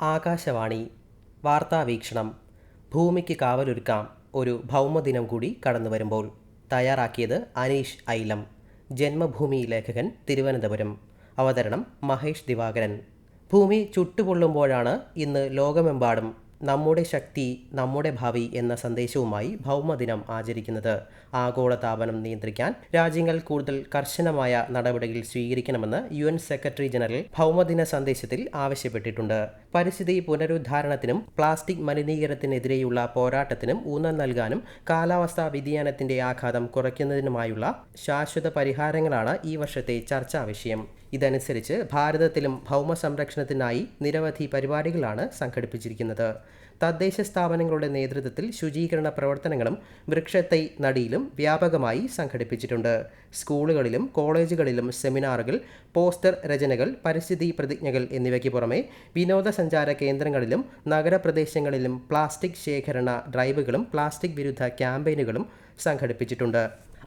ആകാശവാണി വാർത്താവീക്ഷണം. ഭൂമിക്ക് കാവലൊരുക്കാം, ഒരു ഭൗമദിനം കൂടി കടന്നു വരുമ്പോൾ. തയ്യാറാക്കിയത് അനീഷ് ഐലം. ജന്മഭൂമി ലേഖകൻ, തിരുവനന്തപുരം. അവതരണം മഹേഷ് ദിവാകരൻ. ഭൂമി ചുട്ടുപൊള്ളുമ്പോഴാണ് ഇന്ന് ലോകമെമ്പാടും നമ്മുടെ ശക്തി നമ്മുടെ ഭാവി എന്ന സന്ദേശവുമായി ഭൗമദിനം ആചരിക്കുന്നത്. ആഗോളതാപനം നിയന്ത്രിക്കാൻ രാജ്യങ്ങൾ കൂടുതൽ കർശനമായ നടപടികൾ സ്വീകരിക്കണമെന്ന് UN സെക്രട്ടറി ജനറൽ ഭൗമദിന സന്ദേശത്തിൽ ആവശ്യപ്പെട്ടിട്ടുണ്ട്. പരിസ്ഥിതി പുനരുദ്ധാരണത്തിനും പ്ലാസ്റ്റിക് മലിനീകരണത്തിനെതിരെയുള്ള പോരാട്ടത്തിനും ഊന്നൽ നൽകാനും കാലാവസ്ഥാ വ്യതിയാനത്തിന്റെ ആഘാതം കുറയ്ക്കുന്നതിനുമായുള്ള ശാശ്വത പരിഹാരങ്ങളാണ് ഈ വർഷത്തെ ചർച്ചാ വിഷയം. ഇതനുസരിച്ച് ഭാരതത്തിലും ഭൗമ സംരക്ഷണത്തിനായി നിരവധി പരിപാടികളാണ് സംഘടിപ്പിച്ചിരിക്കുന്നത്. തദ്ദേശ സ്ഥാപനങ്ങളുടെ നേതൃത്വത്തിൽ ശുചീകരണ പ്രവർത്തനങ്ങളും വൃക്ഷത്തൈ നടീലും വ്യാപകമായി സംഘടിപ്പിച്ചിട്ടുണ്ട്. സ്കൂളുകളിലും കോളേജുകളിലും സെമിനാറുകൾ, പോസ്റ്റർ രചനകൾ, പരിസ്ഥിതി പ്രതിജ്ഞകൾ എന്നിവയ്ക്ക് പുറമെ വിനോദസഞ്ചാര കേന്ദ്രങ്ങളിലും നഗരപ്രദേശങ്ങളിലും പ്ലാസ്റ്റിക് ശേഖരണ ഡ്രൈവുകളും പ്ലാസ്റ്റിക് വിരുദ്ധ ക്യാമ്പയിനുകളും സംഘടിപ്പിച്ചിട്ടുണ്ട്.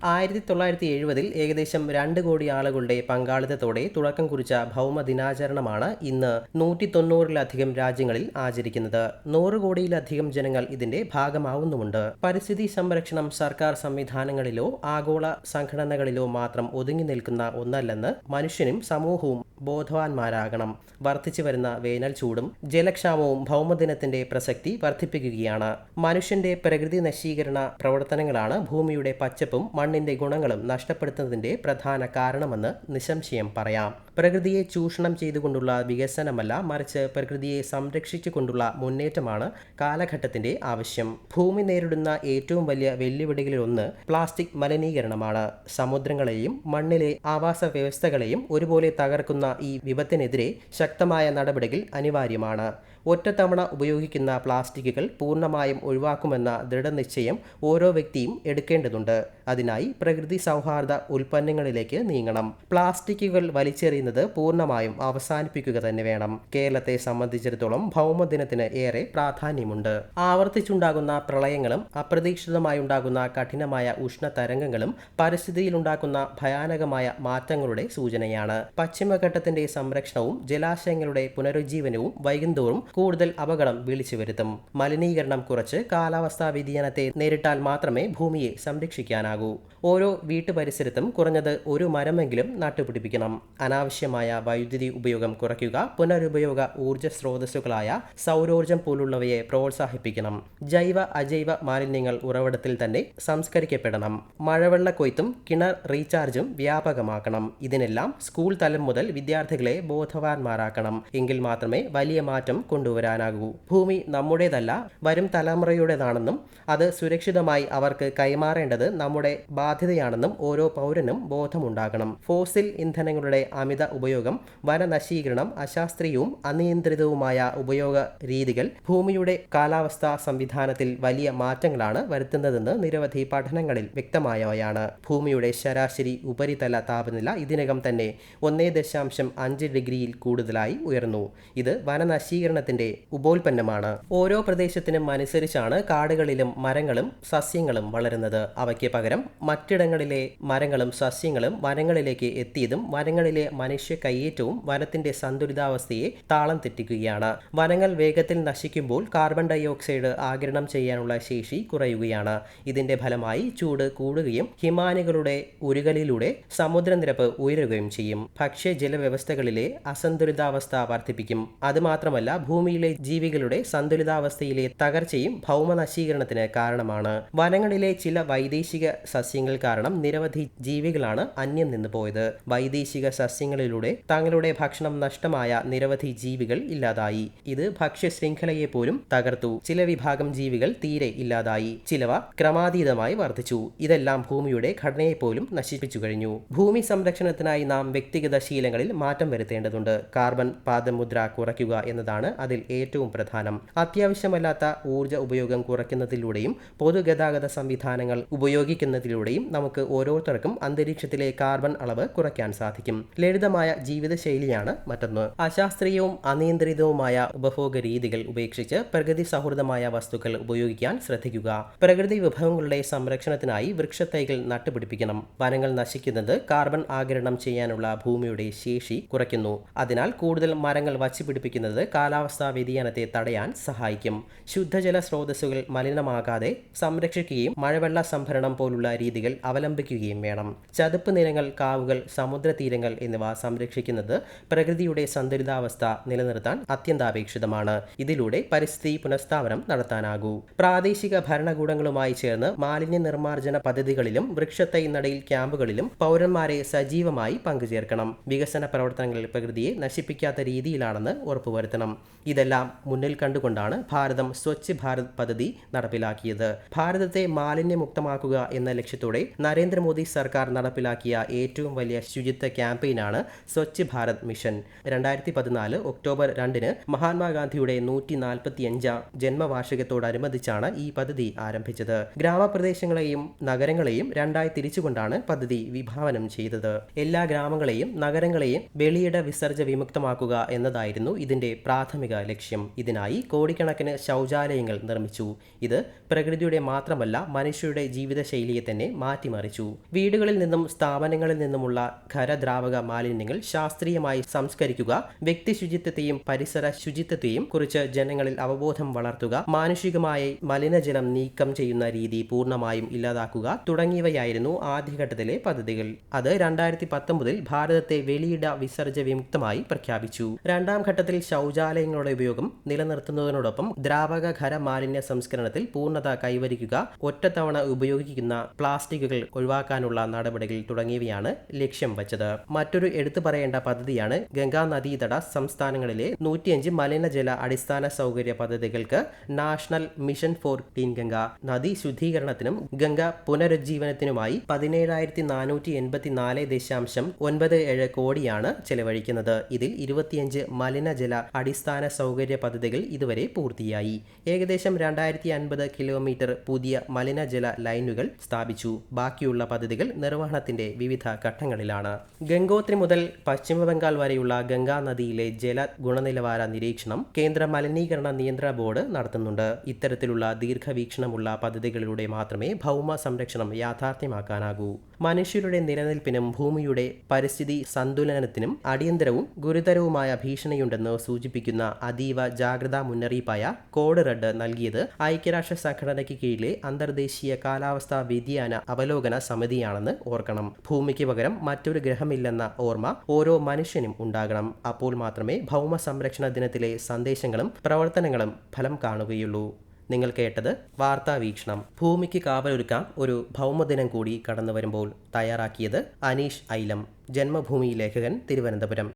1970 ഏകദേശം 2 കോടി ആളുകളുടെ പങ്കാളിത്തത്തോടെ തുടക്കം കുറിച്ച ഭൗമദിനാചരണമാണ് ഇന്ന് 190-ലധികം രാജ്യങ്ങളിൽ ആചരിക്കുന്നത്. 100 കോടിയിലധികം ജനങ്ങൾ ഇതിന്റെ ഭാഗമാവുന്നുമുണ്ട്. പരിസ്ഥിതി സംരക്ഷണം സർക്കാർ സംവിധാനങ്ങളിലോ ആഗോള സംഘടനകളിലോ മാത്രം ഒതുങ്ങി നിൽക്കുന്ന ഒന്നല്ലെന്ന് മനുഷ്യനും സമൂഹവും ബോധവാന്മാരാകണം. വർദ്ധിച്ചു വരുന്ന വേനൽ ചൂടും ജലക്ഷാമവും ഭൗമദിനത്തിന്റെ പ്രസക്തി വർദ്ധിപ്പിക്കുകയാണ്. മനുഷ്യന്റെ പ്രകൃതി നശീകരണ പ്രവർത്തനങ്ങളാണ് ഭൂമിയുടെ പച്ചപ്പും മണ്ണിന്റെ ഗുണങ്ങളും നഷ്ടപ്പെടുത്തുന്നതിന്റെ പ്രധാന കാരണമെന്ന് നിസ്സംശയം പറയാം. പ്രകൃതിയെ ചൂഷണം ചെയ്തുകൊണ്ടുള്ള വികസനമല്ല, മറിച്ച് പ്രകൃതിയെ സംരക്ഷിച്ചുകൊണ്ടുള്ള മുന്നേറ്റമാണ് കാലഘട്ടത്തിന്റെ ആവശ്യം. ഭൂമി നേരിടുന്ന ഏറ്റവും വലിയ വെല്ലുവിളികളിലൊന്ന് പ്ലാസ്റ്റിക് മലിനീകരണമാണ്. സമുദ്രങ്ങളെയും മണ്ണിലെ ആവാസ വ്യവസ്ഥകളെയും ഒരുപോലെ തകർക്കുന്ന ഈ വിപത്തിനെതിരെ ശക്തമായ നടപടികൾ അനിവാര്യമാണ്. ഒറ്റത്തവണ ഉപയോഗിക്കുന്ന പ്ലാസ്റ്റിക്കുകൾ പൂർണ്ണമായും ഒഴിവാക്കുമെന്ന ദൃഢനിശ്ചയം ഓരോ വ്യക്തിയും എടുക്കേണ്ടതുണ്ട്. അതിനായി പ്രകൃതി സൗഹാർദ്ദ ഉൽപ്പന്നങ്ങളിലേക്ക് നീങ്ങണം. പ്ലാസ്റ്റിക്കുകൾ വലിച്ചെറിയുന്നത് പൂർണ്ണമായും അവസാനിപ്പിക്കുക തന്നെ വേണം. കേരളത്തെ സംബന്ധിച്ചിടത്തോളം ഭൗമദിനത്തിന് ഏറെ പ്രാധാന്യമുണ്ട്. ആവർത്തിച്ചുണ്ടാകുന്ന പ്രളയങ്ങളും അപ്രതീക്ഷിതമായുണ്ടാകുന്ന കഠിനമായ ഉഷ്ണതരംഗങ്ങളും പരിസ്ഥിതിയിലുണ്ടാക്കുന്ന ഭയാനകമായ മാറ്റങ്ങളുടെ സൂചനയാണ്. പശ്ചിമഘട്ടത്തിന്റെ സംരക്ഷണവും ജലാശയങ്ങളുടെ പുനരുജ്ജീവനവും വൈകുന്തോറും കൂടുതൽ അപകടം വിളിച്ചു വരുത്തും. മലിനീകരണം കുറച്ച് കാലാവസ്ഥാ വ്യതിയാനത്തെ നേരിട്ടാൽ മാത്രമേ ഭൂമിയെ സംരക്ഷിക്കാനാകൂ. ഓരോ വീട്ടുപരിസരത്തും കുറഞ്ഞത് ഒരു മരമെങ്കിലും നട്ടുപിടിപ്പിക്കണം. അനാവശ്യമായ വൈദ്യുതി ഉപയോഗം കുറയ്ക്കുക. പുനരുപയോഗ ഊർജ്ജ സ്രോതസ്സുകളായ സൗരോർജ്ജം പോലുള്ളവയെ പ്രോത്സാഹിപ്പിക്കണം. ജൈവ അജൈവ മാലിന്യങ്ങൾ ഉറവിടത്തിൽ തന്നെ സംസ്കരിക്കപ്പെടണം. മഴവെള്ള കൊയ്ത്തും കിണർ റീചാർജും വ്യാപകമാക്കണം. ഇതിനെല്ലാം സ്കൂൾ തലം മുതൽ വിദ്യാർത്ഥികളെ ബോധവാന്മാരാക്കണം. എങ്കിൽ മാത്രമേ വലിയ മാറ്റം കൊണ്ടുവരാനാകൂ. ഭൂമി നമ്മുടേതല്ല, വരും തലമുറയുടേതാണെന്നും അത് സുരക്ഷിതമായി അവർക്ക് കൈമാറേണ്ടത് നമ്മുടെ ബാധ്യതയാണെന്നും ഓരോ പൗരനും ബോധമുണ്ടാകണം. ഫോസിൽ ഇന്ധനങ്ങളുടെ അമിത ഉപയോഗം, വനനശീകരണം, അശാസ്ത്രീയവും അനിയന്ത്രിതവുമായ ഉപയോഗ രീതികൾ ഭൂമിയുടെ കാലാവസ്ഥാ സംവിധാനത്തിൽ വലിയ മാറ്റങ്ങളാണ് വരുത്തുന്നതെന്ന് നിരവധി പഠനങ്ങളിൽ വ്യക്തമായവയാണ്. ഭൂമിയുടെ ശരാശരി ഉപരിതല താപനില ഇതിനകം തന്നെ 1.5 ഡിഗ്രിയിൽ കൂടുതലായി ഉയർന്നു. ഇത് വനനശീകരണത്തിന്റെ ഉപോൽപ്പന്നമാണ്. ഓരോ പ്രദേശത്തിനും അനുസരിച്ചാണ് കാടുകളിലും മരങ്ങളും സസ്യങ്ങളും വളരുന്നത്. അവയ്ക്ക് പകരം മറ്റിടങ്ങളിലെ മരങ്ങളും സസ്യങ്ങളും വനങ്ങളിലേക്ക് എത്തിയതും വനങ്ങളിലെ മനുഷ്യ കയ്യേറ്റവും വനത്തിന്റെ സന്തുലിതാവസ്ഥയെ താളം തെറ്റിക്കുകയാണ്. വനങ്ങൾ വേഗത്തിൽ നശിക്കുമ്പോൾ കാർബൺ ഡൈ ഓക്സൈഡ് ആഗിരണം ചെയ്യാനുള്ള ശേഷി കുറയുകയാണ്. ഇതിന്റെ ഫലമായി ചൂട് കൂടുകയും ഹിമാനികളുടെ ഉരുകലിലൂടെ സമുദ്രനിരപ്പ് ഉയരുകയും ചെയ്യും. ഭക്ഷ്യ ജലവ്യവസ്ഥകളിലെ അസന്തുലിതാവസ്ഥ വർദ്ധിപ്പിക്കും. അതുമാത്രമല്ല, ഭൂമിയിലെ ജീവികളുടെ സന്തുലിതാവസ്ഥയിലെ തകർച്ചയും ഭൗമനശീകരണത്തിന് കാരണമാണ്. വനങ്ങളിലെ ചില വൈദേശിക സസ്യങ്ങൾ കാരണം നിരവധി ജീവികളാണ് അന്യം നിന്ന് പോയത്. വൈദേശിക സസ്യങ്ങളിലൂടെ തങ്ങളുടെ ഭക്ഷണം നഷ്ടമായ നിരവധി ജീവികൾ ഇല്ലാതായി. ഇത് ഭക്ഷ്യ ശൃംഖലയെ പോലും തകർത്തു. ചില വിഭാഗം ജീവികൾ തീരെ ഇല്ലാതായി. ചിലവ ക്രമാതീതമായി വർദ്ധിച്ചു. ഇതെല്ലാം ഭൂമിയുടെ ഘടനയെ പോലും നശിപ്പിച്ചു കഴിഞ്ഞു. ഭൂമി സംരക്ഷണത്തിനായി നാം വ്യക്തിഗത ശീലങ്ങളിൽ മാറ്റം വരുത്തേണ്ടതുണ്ട്. കാർബൺ പാദമുദ്ര കുറയ്ക്കുക എന്നതാണ് അതിൽ ഏറ്റവും പ്രധാനം. അത്യാവശ്യമല്ലാത്ത ഊർജ്ജ ഉപയോഗം കുറയ്ക്കുന്നതിലൂടെയും പൊതുഗതാഗത സംവിധാനങ്ങൾ ഉപയോഗിക്കുന്നതിലൂടെയും ചെയ്യുന്നതിലൂടെയും നമുക്ക് ഓരോരുത്തർക്കും അന്തരീക്ഷത്തിലെ കാർബൺ അളവ് കുറയ്ക്കാൻ സാധിക്കും. ലളിതമായ ജീവിതശൈലിയാണ് മറ്റൊന്ന്. അശാസ്ത്രീയവും അനിയന്ത്രിതവുമായ ഉപഭോഗ രീതികൾ ഉപേക്ഷിച്ച് പ്രകൃതി സൗഹൃദമായ വസ്തുക്കൾ ഉപയോഗിക്കാൻ ശ്രദ്ധിക്കുക. പ്രകൃതി വിഭവങ്ങളുടെ സംരക്ഷണത്തിനായി വൃക്ഷത്തൈകൾ നട്ടുപിടിപ്പിക്കണം. വനങ്ങൾ നശിക്കുന്നത് കാർബൺ ആഗിരണം ചെയ്യാനുള്ള ഭൂമിയുടെ ശേഷി കുറയ്ക്കുന്നു. അതിനാൽ കൂടുതൽ മരങ്ങൾ വച്ചുപിടിപ്പിക്കുന്നത് കാലാവസ്ഥാ വ്യതിയാനത്തെ തടയാൻ സഹായിക്കും. ശുദ്ധജല സ്രോതസ്സുകൾ മലിനമാകാതെ സംരക്ഷിക്കുകയും മഴവെള്ള സംഭരണം പോലുള്ള രീതികൾ അവലംബിക്കുകയും വേണം. ചതുപ്പ് നിലങ്ങൾ, കാവുകൾ, സമുദ്രതീരങ്ങൾ എന്നിവ സംരക്ഷിക്കുന്നത് പ്രകൃതിയുടെ സന്തുലിതാവസ്ഥ നിലനിർത്താൻ അത്യന്താപേക്ഷിതമാണ്. ഇതിലൂടെ പരിസ്ഥിതി പുനഃസ്ഥാപനം നടത്താനാകൂ. പ്രാദേശിക ഭരണകൂടങ്ങളുമായി ചേർന്ന് മാലിന്യ നിർമ്മാർജ്ജന പദ്ധതികളിലും വൃക്ഷത്തൈ നടീൽ ക്യാമ്പുകളിലും പൗരന്മാരെ സജീവമായി പങ്കുചേർക്കണം. വികസന പ്രവർത്തനങ്ങൾ പ്രകൃതിയെ നശിപ്പിക്കാത്ത രീതിയിലാണെന്ന് ഉറപ്പുവരുത്തണം. ഇതെല്ലാം മുന്നിൽ കണ്ടുകൊണ്ടാണ് ഭാരതം സ്വച്ഛ് ഭാരത് പദ്ധതി നടപ്പിലാക്കിയത്. ഭാരതത്തെ മാലിന്യമുക്തമാക്കുക എന്ന ലക്ഷ്യത്തോടെ നരേന്ദ്രമോദി സർക്കാർ നടപ്പിലാക്കിയ ഏറ്റവും വലിയ ശുചിത്വ ക്യാമ്പയിനാണ് സ്വച്ഛ് ഭാരത് മിഷൻ. 2014 ഒക്ടോബർ 2 മഹാത്മാഗാന്ധിയുടെ 145ാം ജന്മവാർഷികത്തോടനുബന്ധിച്ചാണ് ഈ പദ്ധതി ആരംഭിച്ചത്. ഗ്രാമപ്രദേശങ്ങളെയും നഗരങ്ങളെയും രണ്ടായി തിരിച്ചുകൊണ്ടാണ് പദ്ധതി വിഭാവനം ചെയ്തത്. എല്ലാ ഗ്രാമങ്ങളെയും നഗരങ്ങളെയും വെളിയിട വിസർജ്ജ വിമുക്തമാക്കുക എന്നതായിരുന്നു ഇതിന്റെ പ്രാഥമിക ലക്ഷ്യം. ഇതിനായി കോടിക്കണക്കിന് ശൗചാലയങ്ങൾ നിർമ്മിച്ചു. ഇത് പ്രകൃതിയുടെ മാത്രമല്ല മനുഷ്യരുടെ ജീവിതശൈലിയെ തന്നെ മാറ്റിമറിച്ചു. വീടുകളിൽ നിന്നും സ്ഥാപനങ്ങളിൽ നിന്നുമുള്ള ഖരദ്രാവക മാലിന്യങ്ങൾ ശാസ്ത്രീയമായി സംസ്കരിക്കുക, വ്യക്തി ശുചിത്വത്തെയും പരിസര ശുചിത്വത്തെയും കുറിച്ച് ജനങ്ങളിൽ അവബോധം വളർത്തുക, മാനുഷികമായി മലിനജലം നീക്കം ചെയ്യുന്ന രീതി പൂർണ്ണമായും ഇല്ലാതാക്കുക തുടങ്ങിയവയായിരുന്നു ആദ്യഘട്ടത്തിലെ പദ്ധതികൾ. അത് 2019 ഭാരതത്തെ വെളിയിട വിസർജ്ജ വിമുക്തമായി പ്രഖ്യാപിച്ചു. രണ്ടാം ഘട്ടത്തിൽ ശൗചാലയങ്ങളുടെ ഉപയോഗം നിലനിർത്തുന്നതിനോടൊപ്പം ദ്രാവക ഖര മാലിന്യ സംസ്കരണത്തിൽ പൂർണ്ണത കൈവരിക്കുക, ഒറ്റത്തവണ ഉപയോഗിക്കുന്ന പ്ലാസ്റ്റിക്കുകൾ ഒഴിവാക്കാനുള്ള നടപടികൾ തുടങ്ങിയവയാണ് ലക്ഷ്യം വച്ചത്. മറ്റൊരു എടുത്തു പറയേണ്ട പദ്ധതിയാണ് ഗംഗാ നദീതട സംസ്ഥാനങ്ങളിലെ 105 മലിനജല അടിസ്ഥാന സൗകര്യ പദ്ധതികൾക്ക് national mission four clean Ganga. നദീ ശുദ്ധീകരണത്തിനും ഗംഗ പുനരുജ്ജീവനത്തിനുമായി 17,484.97 കോടിയാണ് ചെലവഴിക്കുന്നത്. ഇതിൽ 25 മലിനജല അടിസ്ഥാന സൗകര്യ പദ്ധതികൾ ഇതുവരെ പൂർത്തിയായി. ഏകദേശം 2050 കിലോമീറ്റർ പുതിയ മലിനജല ലൈനുകൾ സ്ഥാപിച്ചു. ബാക്കിയുള്ള പദ്ധതികൾ നിർവഹണത്തിന്റെ വിവിധ ഘട്ടങ്ങളിലാണ്. ഗംഗോത്രി മുതൽ പശ്ചിമബംഗാൾ വരെയുള്ള ഗംഗാ നദിയിലെ ജല ഗുണനിലവാര നിരീക്ഷണം കേന്ദ്ര മലിനീകരണ നിയന്ത്രണ ബോർഡ് നടത്തുന്നുണ്ട്. ഇത്തരത്തിലുള്ള ദീർഘവീക്ഷണമുള്ള പദ്ധതികളിലൂടെ മാത്രമേ ഭൗമ സംരക്ഷണം യാഥാർത്ഥ്യമാക്കാനാകൂ. മനുഷ്യരുടെ നിലനിൽപ്പിനും ഭൂമിയുടെ പരിസ്ഥിതി സന്തുലനത്തിനും അടിയന്തരവും ഗുരുതരവുമായ ഭീഷണിയുണ്ടെന്ന് സൂചിപ്പിക്കുന്ന അതീവ ജാഗ്രതാ മുന്നറിയിപ്പായ കോഡ് റെഡ് നൽകിയത് ഐക്യരാഷ്ട്ര സംഘടനയ്ക്ക് കീഴിലെ അന്തർദേശീയ കാലാവസ്ഥാ വ്യതിയാന അവലോകന സമിതിയാണെന്ന് ഓർക്കണം. ഭൂമിക്ക് പകരം മറ്റൊരു ഗ്രഹമില്ലെന്ന ഓർമ്മ ഓരോ മനുഷ്യനും ഉണ്ടാകണം. അപ്പോൾ മാത്രമേ ഭൗമ സംരക്ഷണ ദിനത്തിലെ സന്ദേശങ്ങളും പ്രവർത്തനങ്ങളും ഫലം കാണുകയുള്ളൂ. നിങ്ങൾ കേട്ടത് വാർത്താ വീക്ഷണം. ഭൂമിക്ക് കാവലൊരുക്കാം, ഒരു ഭൗമദിനം കൂടി കടന്നു വരുമ്പോൾ. തയ്യാറാക്കിയത് അനീഷ് ഐലം. ജന്മഭൂമി ലേഖകൻ, തിരുവനന്തപുരം.